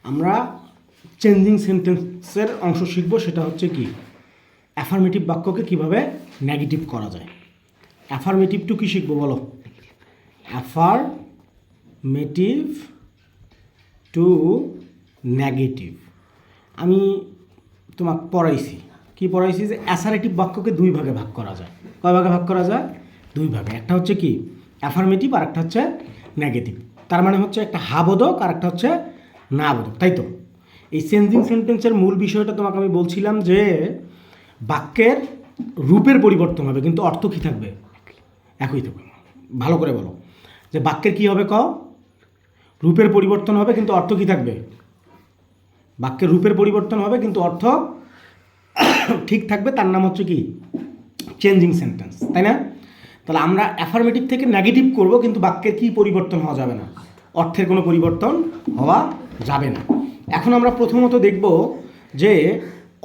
আমরা চেঞ্জিং সেন্টেন্সের অংশ শিখব, সেটা হচ্ছে কি অ্যাফার্মেটিভ বাক্যকে কিভাবে নেগেটিভ করা যায়। অ্যাফার্মেটিভ টু কি শিখবো বলো? Affirmative two negative. আমি তোমাকে পড়াইছি, কি পড়াইছি যে অ্যাসারেটিভ বাক্যকে দুই ভাগে ভাগ করা যায়। কয় ভাগে ভাগ করা যায়? দুই ভাগে। একটা হচ্ছে কি অ্যাফার্মেটিভ আর একটা হচ্ছে নেগেটিভ। তার মানে হচ্ছে একটা হা বোধক আর একটা হচ্ছে না বোধক, তাই তো? এই চেঞ্জিং সেন্টেন্সের মূল বিষয়টা তোমাকে আমি বলছিলাম যে বাক্যের রূপের পরিবর্তন হবে কিন্তু অর্থ কী থাকবে? একই থাকবে। ভালো করে বলো যে বাক্যের কী হবে? রূপের পরিবর্তন হবে কিন্তু অর্থ কী থাকবে? বাক্যের রূপের পরিবর্তন হবে কিন্তু অর্থ ঠিক থাকবে। তার নাম হচ্ছে কি চেঞ্জিং সেন্টেন্স, তাই না? তাহলে আমরা অ্যাফার্মেটিভ থেকে নেগেটিভ করব কিন্তু বাক্যের কী পরিবর্তন হওয়া যাবে না? অর্থের কোনো পরিবর্তন হওয়া যাবে না। এখন আমরা প্রথমত দেখব যে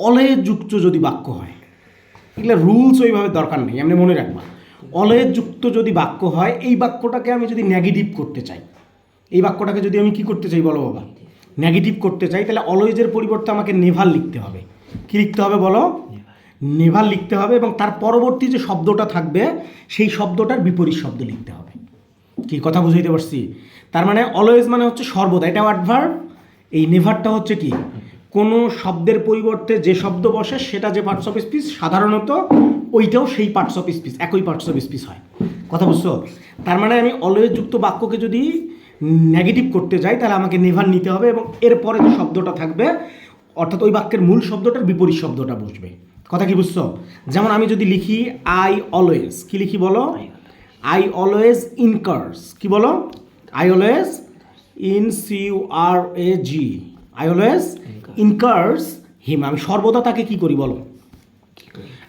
অলয়ে যুক্ত যদি বাক্য হয়, এগুলো রুলস ওইভাবে দরকার নেই, এমনি মনে রাখবা। অলয়ে যুক্ত যদি বাক্য হয়, এই বাক্যটাকে আমি যদি নেগেটিভ করতে চাই, এই বাক্যটাকে যদি আমি কি করতে চাই বলো বাবা? নেগেটিভ করতে চাই, তাহলে অলওয়েজের পরিবর্তে আমাকে নেভার লিখতে হবে। কি লিখতে হবে বলো? নেভার লিখতে হবে, এবং তার পরবর্তী যে শব্দটা থাকবে সেই শব্দটার বিপরীত শব্দ লিখতে হবে। কি কথা বুঝাইতে পারছি? তার মানে অলওয়েজ মানে হচ্ছে সর্বদা, এটা অ্যাডভার্ব। এই নেভারটা হচ্ছে কি কোনো শব্দের পরিবর্তে যে শব্দ বসে সেটা যে পার্টস অফ স্পিচ, সাধারণত ওইটাও সেই পার্টস অফ স্পিচ, একই পার্টস অফ স্পিচ হয়। কথা বুঝছো? তার মানে আমি অলওয়েজ যুক্ত বাক্যকে যদি নেগেটিভ করতে যাই তাহলে আমাকে নেভার নিতে হবে, এবং এরপরে যে শব্দটা থাকবে অর্থাৎ ওই বাক্যের মূল শব্দটার বিপরীত শব্দটা বসবে। কথা কি বুঝছো? যেমন আমি যদি লিখি আই অলওয়েজ, কি লিখি বলো? আই অলওয়েজ ইনকার্স, কি বলো? আই অলওয়েজ ইনসিউআরএজি, আই অলওয়েজ ইনকার্স হিম। আমি সর্বদা তাকে কি করি বলো?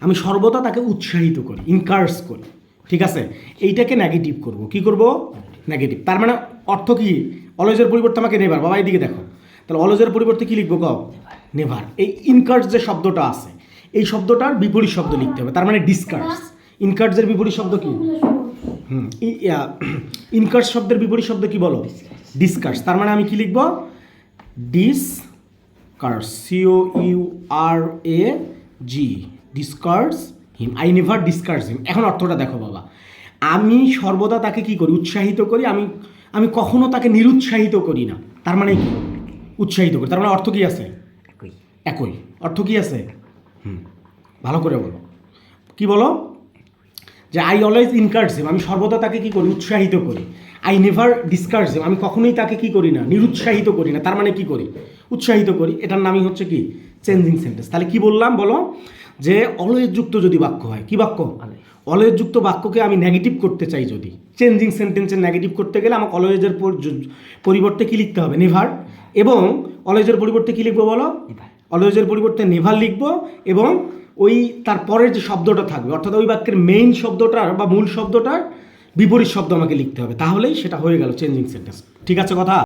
আমি সর্বদা তাকে উৎসাহিত করি, ইনকার্স করি। ঠিক আছে, এইটাকে নেগেটিভ করব। কি করব? নেগেটিভ। তার মানে অর্থ কি? অলওয়েজের পরিবর্তে আমাকে নেভার। বাবা এইদিকে দেখো, তাহলে অলওয়েজের পরিবর্তে কি লিখবো? নেভার। এই ইনকার্স যে শব্দটা আছে এই শব্দটার বিপরীত শব্দ লিখতে হবে। তার মানে ডিসকার্স। ইনকার্সের বিপরীত শব্দ কি? ইনকার্স শব্দের বিপরীত শব্দ কি বলো? ডিসকার্স। তার মানে আমি কি লিখব? ডিসকার্স, COURAG, ডিসকার্স হিম। আই নেভার ডিসকার্স হিম। এখন অর্থটা দেখো বাবা, আমি সর্বদা তাকে কি করি? উৎসাহিত করি। আমি কখনো তাকে নিরুৎসাহিত করি না। তার মানে কি? উৎসাহিত করি। তার মানে অর্থ কি আছে? একই। অর্থ কি আছে? ভালো করে বলো। কি বলো? যে আই অলওয়েজ ইনকার্স হিম, আমি সর্বদা তাকে কি করি? উৎসাহিত করি। আই নেভার ডিসকার্স হিম, আমি কখনোই তাকে কি করি না? নিরুৎসাহিত করি না। তার মানে কি করি? উৎসাহিত করি। এটার নামই হচ্ছে কি চেঞ্জিং সেন্টেন্স। তাহলে কি বললাম বলো? যে অলওয়েজ যুক্ত যদি বাক্য হয়, কি বাক্য? অলওয়েজ যুক্ত বাক্যকে আমি নেগেটিভ করতে চাই, যদি চেঞ্জিং সেন্টেন্সের নেগেটিভ করতে গেলে আমাকে অলওয়েজের পরিবর্তে কি লিখতে হবে? নেভার। এবং অলওয়েজের পরিবর্তে কি লিখবো বলো? অলওয়েজের পরিবর্তে নেভার লিখবো, এবং ওই তারপরের যে শব্দটা থাকবে অর্থাৎ ওই বাক্যের মেইন শব্দটার বা মূল শব্দটার বিপরীত শব্দ আমাকে লিখতে হবে। তাহলেই সেটা হয়ে গেল চেঞ্জিং সেন্টেন্স। ঠিক আছে কথা?